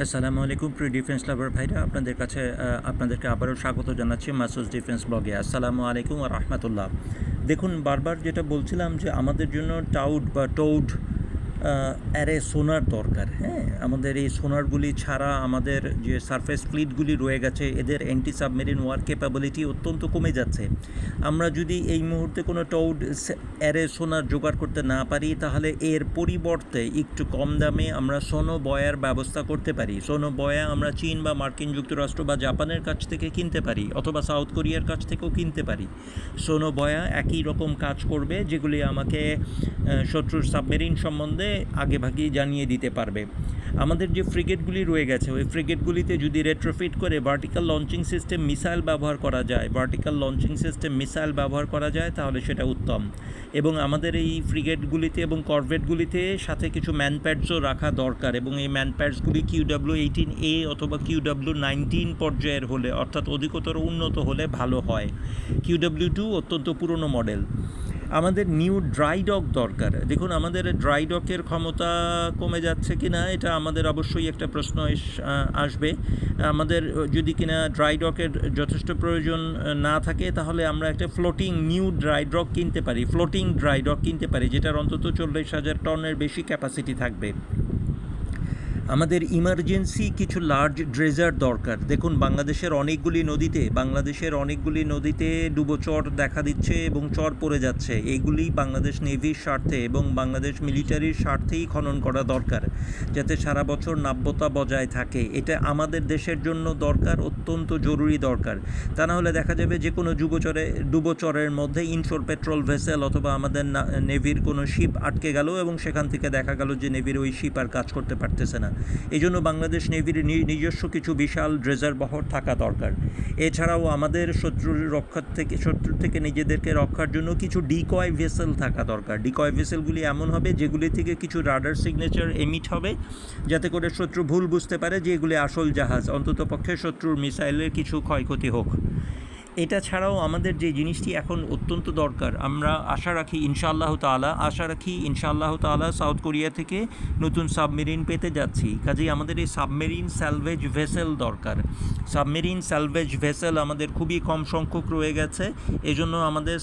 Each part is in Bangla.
আসসালামু আলাইকুম প্রিয় ডিফেন্স লাভার ভাইরা, আপনাদের কাছে আপনাদেরকে আবারও স্বাগত জানাচ্ছি মাসুদ ডিফেন্স ব্লগে। আসসালামু আলাইকুম ওয়া রাহমাতুল্লাহ। দেখুন, বারবার যেটা বলছিলাম যে আমাদের জন্য টাউড বা টৌড অ্যারে সোনার দরকার। হ্যাঁ, আমাদের এই সোনারগুলি ছাড়া আমাদের যে সারফেস ফ্লিটগুলি রয়ে গেছে, এদের অ্যান্টি সাবমেরিন ওয়ার ক্যাপাবিলিটি অত্যন্ত কমে যাচ্ছে। আমরা যদি এই মুহূর্তে কোনো টৌড অ্যারে সোনার জোগাড় করতে না পারি, তাহলে এর পরিবর্তে একটু কম দামে আমরা সোনো বয়ার ব্যবস্থা করতে পারি। সোনো বয়া আমরা চীন বা মার্কিন যুক্তরাষ্ট্র বা জাপানের কাছ থেকে কিনতে পারি, অথবা সাউথ কোরিয়ার কাছ থেকেও কিনতে পারি। সোনো বয়া একই রকম কাজ করবে, যেগুলি আমাকে শত্রুর সাবমেরিন সম্বন্ধে আগেভাগেই জানিয়ে দিতে পারবে। আমাদের যে ফ্রিগেটগুলি রয়ে গেছে, ওই ফ্রিগেটগুলিতে যদি রেট্রোফিট করে ভার্টিক্যাল লঞ্চিং সিস্টেম মিসাইল ব্যবহার করা যায়, তাহলে সেটা উত্তম। এবং আমাদের এই ফ্রিগেটগুলিতে এবং করভেটগুলিতে সাথে কিছু ম্যানপ্যাডসও রাখা দরকার, এবং এই ম্যানপ্যাডসগুলি QW-18A অথবা QW-19 পর্যায়ের হলে, অর্থাৎ অধিকতর উন্নত হলে ভালো হয়। QW-2 অত্যন্ত পুরনো মডেল। আমাদের নিউ ড্রাই ডক দরকার। দেখুন, আমাদের ড্রাই ডকের ক্ষমতা কমে যাচ্ছে কি না, এটা আমাদের অবশ্যই একটা প্রশ্ন আসবে। আমাদের যদি কিনা ড্রাই ডকের যথেষ্ট প্রয়োজন না থাকে, তাহলে আমরা একটা ফ্লোটিং ড্রাই ডক কিনতে পারি, যেটার অন্তত 40,000 টনের বেশি ক্যাপাসিটি থাকবে। আমাদের ইমার্জেন্সি কিছু লার্জ ড্রেজার দরকার। দেখুন, বাংলাদেশের অনেকগুলি নদীতে ডুবোচর দেখা দিচ্ছে এবং চর পড়ে যাচ্ছে। এইগুলি বাংলাদেশ নেভির স্বার্থে এবং বাংলাদেশ মিলিটারির স্বার্থেই খনন করা দরকার, যাতে সারা বছর নাব্যতা বজায় থাকে। এটা আমাদের দেশের জন্য দরকার, অত্যন্ত জরুরি দরকার। তা না হলে দেখা যাবে যে কোনো ডুবোচরের মধ্যে ইনশোর পেট্রোল ভেসেল অথবা আমাদের নেভির কোনো শিপ আটকে গেল, এবং সেখান থেকে দেখা গেল যে নেভির ওই শিপ আর কাজ করতে পারতেছে না। এই জন্য বাংলাদেশ নেভির নিজস্ব কিছু বিশাল ড্রেজার বহর থাকা দরকার। এছাড়াও আমাদের শত্রু থেকে নিজেদেরকে রক্ষার জন্য কিছু ডিকয় ভেসেল থাকা দরকার। ডিকয় ভেসেলগুলি এমন হবে যেগুলি থেকে কিছু রাডার সিগনেচার এমিট হবে, যাতে করে শত্রু ভুল বুঝতে পারে যে এগুলি আসল জাহাজ, অন্ততপক্ষে শত্রুর মিসাইলের কিছু ক্ষয়ক্ষতি হোক। এটা ছাড়াও আমাদের যে জিনিসটি এখন অত্যন্ত দরকার, আমরা আশা রাখি ইনশাআল্লাহ তাআলা সাউথ কোরিয়া থেকে নতুন সাবমেরিন পেতে যাচ্ছি। কাজেই আমাদের এই সাবমেরিন স্যালভেজ ভেসেল দরকার। সাবমেরিন স্যালভেজ ভেসেল আমাদের খুবই কম সংখ্যক রয়ে গেছে, এজন্য আমাদের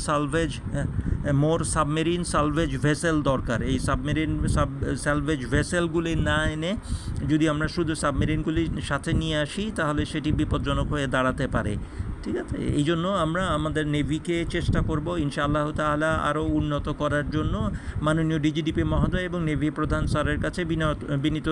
সাবমেরিন সালভেজ ভেসেল দরকার। এই সালভেজ ভেসেলগুলি না এনে যদি আমরা শুধু সাবমেরিনগুলি সাথে নিয়ে আসি, তাহলে সেটি বিপজ্জনক হয়ে দাঁড়াতে পারে। ঠিক আছে, এই জন্য আমরা আমাদের নেভিকে চেষ্টা করব ইনশাআল্লাহ তাআলা আরও উন্নত করার জন্য। মাননীয় ডিজিডিপি মহোদয় এবং নেভি প্রধান স্যারের কাছে বিনীত